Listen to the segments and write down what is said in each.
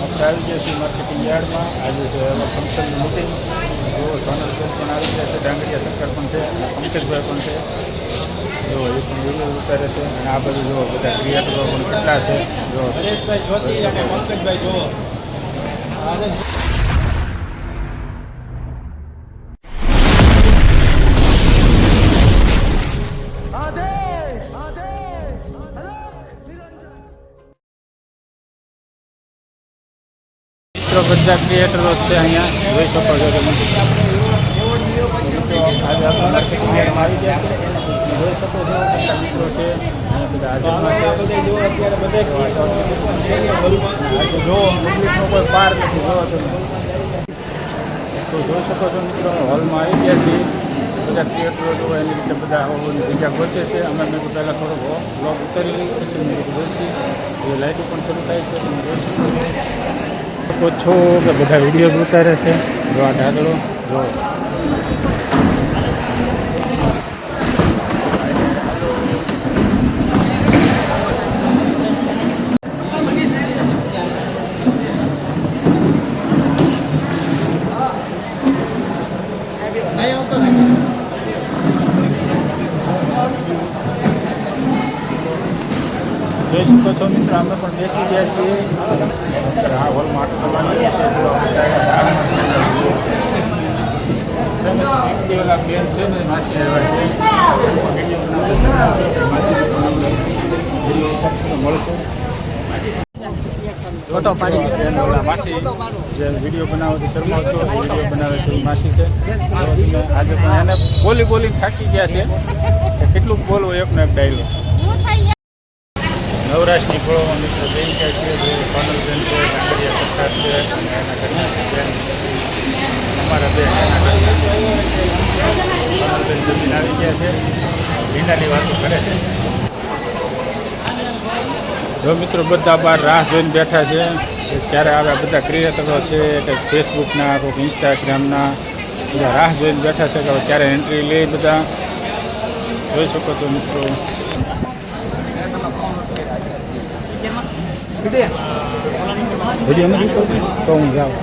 આપણે આવી ગયા છીએ માર્કેટિંગ યાર્ડમાં. આજે છે ફંક્શનની મિટિંગ. જો સોનલબેન પણ આવી ગયા છે, ડાંગરિયા શંકર પણ છે, પંકજભાઈ પણ છે. જો એ પણ વિડીયો ઉતારે છે. અને આ બધું જો બધા ક્રિએટરો પણ કેટલા છે. જો હરેશભાઈ જોશી અને પંકજભાઈ જુઓ. બધા ક્રિએટરો છે અહીંયા જોઈ શકો છો તમે. આજે આપણે માર્કેટિંગ યાર્ડમાં આવી ગયા છે. જોઈ શકો છો કેટલા મિત્રો છે. બધા હાજરમાં છે. આજે જો પબ્લિકનો કોઈ પાર નથી. જોવો તમે તો જોઈ શકો છો મિત્રો, હોલમાં આવી ગયા છીએ. બધા ક્રિએટરો જોવો એની રીતે બધા જગ્યા ગોતે છે. અમે મેં પહેલાં થોડોક બ્લોગ ઉતારી લઈ પછી મેં જોઈશી. એ લાઇટો પણ શરૂ થાય છે. તમે જોઈ શકો છો કે બધા વિડીયો ઉતારે છે. જો આ ઢાગલો જો જોઈ શકો છો મિત્રો, અમે પણ બેસી ગયા છીએ. આ હોલ માટે તમારી બેન છે ને માસી આવ્યા છે. મળશું ફોટો પાડી માસી જે વિડીયો બનાવો તો શર્માવતો વિડીયો બનાવે છે માસી છે. આજે પણ એને બોલી થાકી ગયા છે. કેટલું બોલવું એકનો એક ડાયલો. નવરાશની ફળોમાં મિત્રો બેન ક્યાં છે. જે સોનલબેન છે, ડાંગરિયા સરકાર છે, એના ઘરના બેન અમારા બેન એના ઘરના સોનલબેન જમીન આવી ગયા છે. ભીંડાની વાતો કરે છે. જો મિત્રો બધા બહાર રાહ જોઈને બેઠા છે ક્યારે આવ્યા. બધા ક્રિએટરો છે, કંઈક ફેસબુકના, કોઈક ઇન્સ્ટાગ્રામના, બધા રાહ જોઈને બેઠા છે કે ક્યારે એન્ટ્રી લે. બધા જોઈ શકો છો મિત્રો. વિડીયો નથી તો હું જાઉં.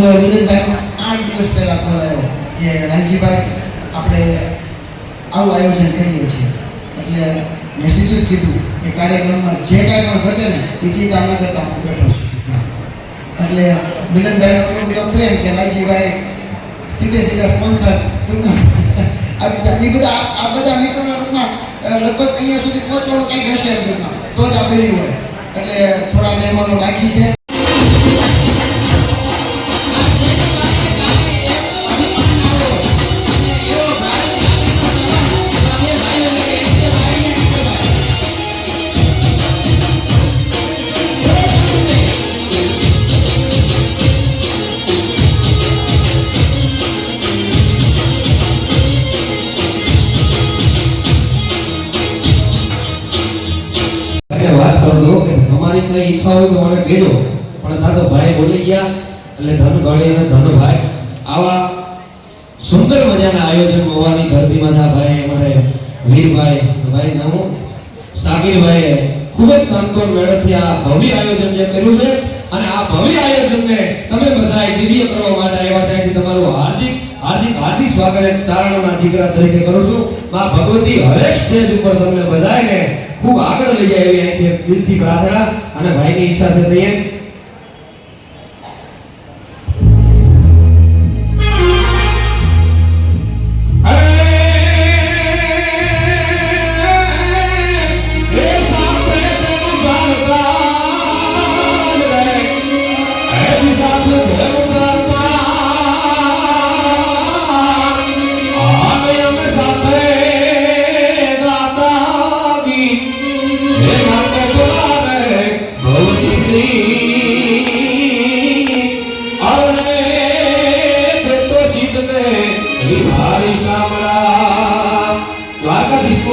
આપણે ઓમ મિલનભાઈ 8 દિવસ પહેલા કોલ આવ્યો કે રામજીભાઈ આપણે આવું આયોજન કરીએ છીએ. એટલે મેં સીધું જ કીધું કે કાર્યક્રમમાં જે કાંઈ પણ ઘટે ને એ ચિંતા ન કરતા હું બેઠો છું. એટલે મિલનભાઈ એટલો બધો પ્રેમ કે રામજીભાઈ સીધે સ્પોન્સર આ બધા મિત્રોના રૂપમાં લગભગ અહીંયા સુધી પહોંચવાનું કંઈક હશે એમ ટૂંકમાં તો જ આ બની હોય. એટલે થોડા મહેમાનો બાકી છે. પણ તા તો ભાઈ બોલી ગયા એટલે ધન ગળી અને ધન ભાઈ આવા સુંદર મજાના આયોજન હોવાની ધરતીમાં થા ભાઈ અમારે વીરભાઈ ભાઈ નામો સાગીરભાઈએ ખૂબ જ તનતોડ મહેનતથી આ ભવ્ય આયોજન જે કર્યું છે અને આ ભવ્ય આયોજનને તમે બધાએ દિવ્ય કરવા માટે આવ્યા છે તમારું હાર્દિક સ્વાગત એક ચારણના દીકરા તરીકે કરું છું માં ભગવતી હરેક સ્ટેજ ઉપર તમને બધાને ખૂબ આગળ લઈ જાય એવી અહીંથી દિલથી પ્રાર્થના અને ભાઈની ઈચ્છા છે તે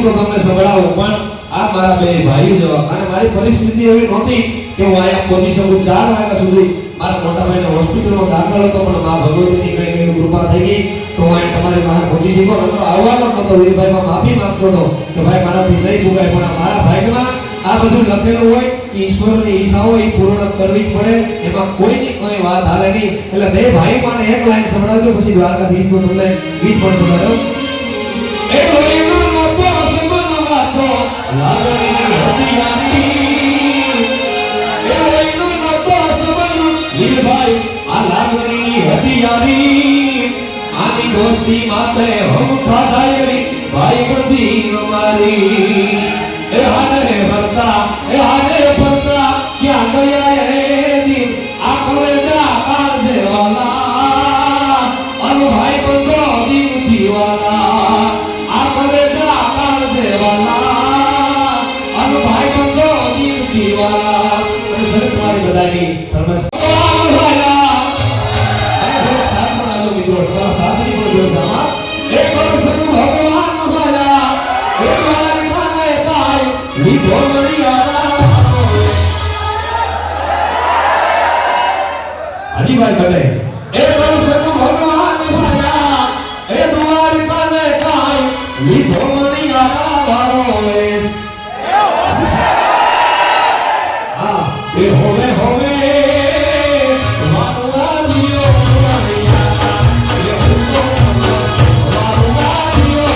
તમને સંભળાવું પણ આ મારા બે ભાઈઓ જો અને મારી પરિસ્થિતિ એવી નહોતી કે હું અહીંયા પહોંચી શકું 4 વાગ્યા સુધી મારા મોટા ભાઈને હોસ્પિટલમાં દાખલ હતો પણ મા ભગવતીની કઈ કૃપા થઈ ગઈ તો હું અહીં તમારી બહાર પહોંચી શક્યો નતો આવવાનો નતો વીરભાઈમાં માફી માંગતો હતો કે ભાઈ મારાથી નહીં પુગાય પણ મારા ભાઈમાં આ બધું લખેલું હોય કે ઈશ્વરની ઈચ્છા હોય એ પૂર્ણ કરવી જ પડે એમાં કોઈની કોઈ વાત હાલે નહીં એટલે બે ભાઈ માટે એક લાઈન સંભળાવજો પછી દ્વારકાધીશનો તમને ગીત પણ સંભળાવ્યો એ લોહીનો નતો સમનવાતો લાગણીની હતિયારી એ લોહીનો નતો સમન વીરભાઈ આ લાગણીની હતિયારી આની દોસ્તી માટે હમ ખાધાયેલી ભાઈ બધી અમારી એ હાને ભરતા ક્યાં ગયા એ દિન આ કલેજા કાળ દેવાલા અનુ ભાઈ બંધો જીવથી વાલા આ કલેજા કાળ દેવાલા અનુ ભાઈ બંધો જીવથી વાલા અને સર તમારી બધાની ધર્મસ્વાલા અને થોડો સાથ પણ આલો મિત્રો તમારા સાથની પણ જોર જામા એક વર્ષ ભગવાન વાલા એક વાર કાને કાય લીધો મણી વાલા હરીભાઈ ગડે એ દર્શન ભગવાન વાલા એ દ્વારકા ને કાય લીધો મણી વાલા વારો વેસ હા એ હોવે માનવા જીઓ મણિયા એ હોવે માનવા જીઓ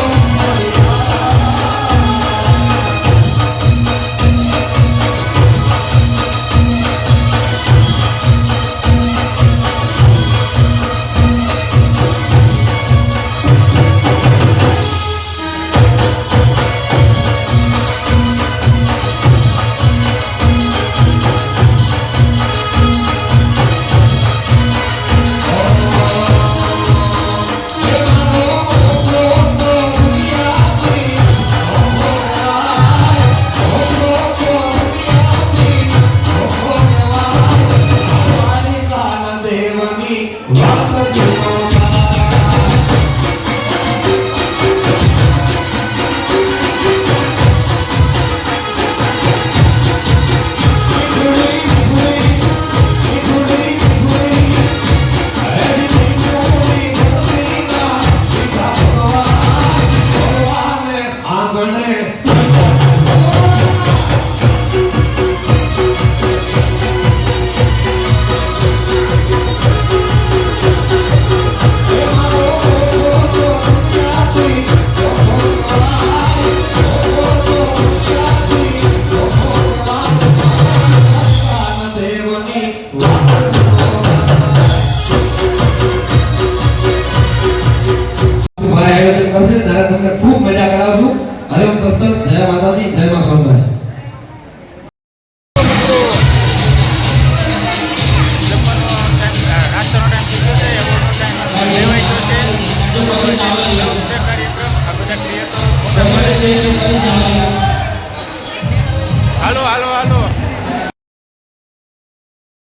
આયોજન કરશે ત્યારે તમને ખૂબ મજા કરાવશું. હરે ઓમ તસ્ત. જય માતાજી, જય માં સોનભાઈ.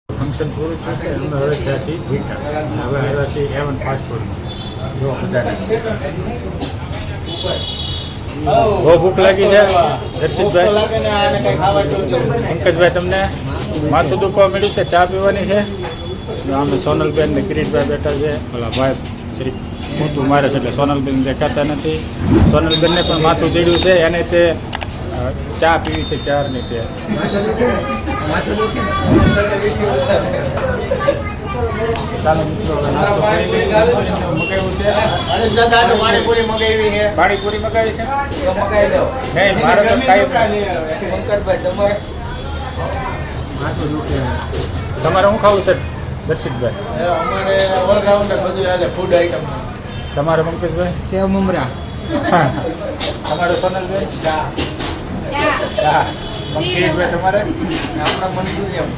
ફંક્શન પૂરું થયું છે. અમે હવે થયા છીએ ભીખા. હવે આવ્યા છીએ એવન પાસપોર્ટમાં. જો બધાને બહુ ભૂખ લાગી છે. દર્શિતભાઈ, પંકજભાઈ, તમને માથું દુખવા મળ્યું છે, ચા પીવાની છે. આમે સોનલબેન ને કિરીટભાઈ બેઠા છે. ઓલા ભાઈ શ્રી મોટું મારે છે એટલે સોનલબેન દેખાતા નથી. સોનલબેનને પણ માથું ચડ્યું છે, એને તે ચા પીવી છે ચારની તે. ચાલો મિત્રો હવે નાસ્તો કરી લઈએ. મગાવ્યું છે પાણીપુરી મગાવી છે. પાણીપુરી મગાવી છે. મગાવી દો. નહીં મારે તો કાંઈ શંકરભાઈ તમારે તમારે શું ખાવું છે દર્શિતભાઈ? અમારે ઓલરાઉન્ડર બધું હાલે ફૂડ આઈટમ. તમારે પંકજભાઈ? સેવ મમરા. તમારે સોનલભાઈ? ચા. કિરીટભાઈ તમારે? આપણા મંચુરિયમ.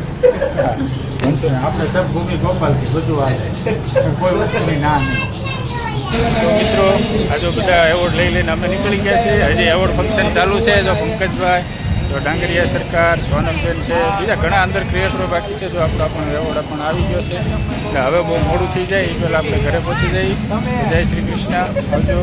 આપણે સબ ભૂમિ ગોપાલથી બધું આવે, કોઈ વસ્તુની ના નહીં. તો મિત્રો આજે બધા એવોર્ડ લઈ લઈને અમે નીકળી ગયા છીએ. હજી એવોર્ડ ફંક્શન ચાલુ છે. જો પંકજભાઈ, તો ડાંગરિયા સરકાર, સોનલબેન છે, બીજા ઘણા અંદર ક્રિએટરો બાકી છે. જો આપણો પણ એવોર્ડ પણ આવી ગયો છે. એટલે હવે બહુ મોડું થઈ જાય એ પહેલાં આપણે ઘરે પહોંચી જઈએ. જય શ્રી કૃષ્ણ. આવજો.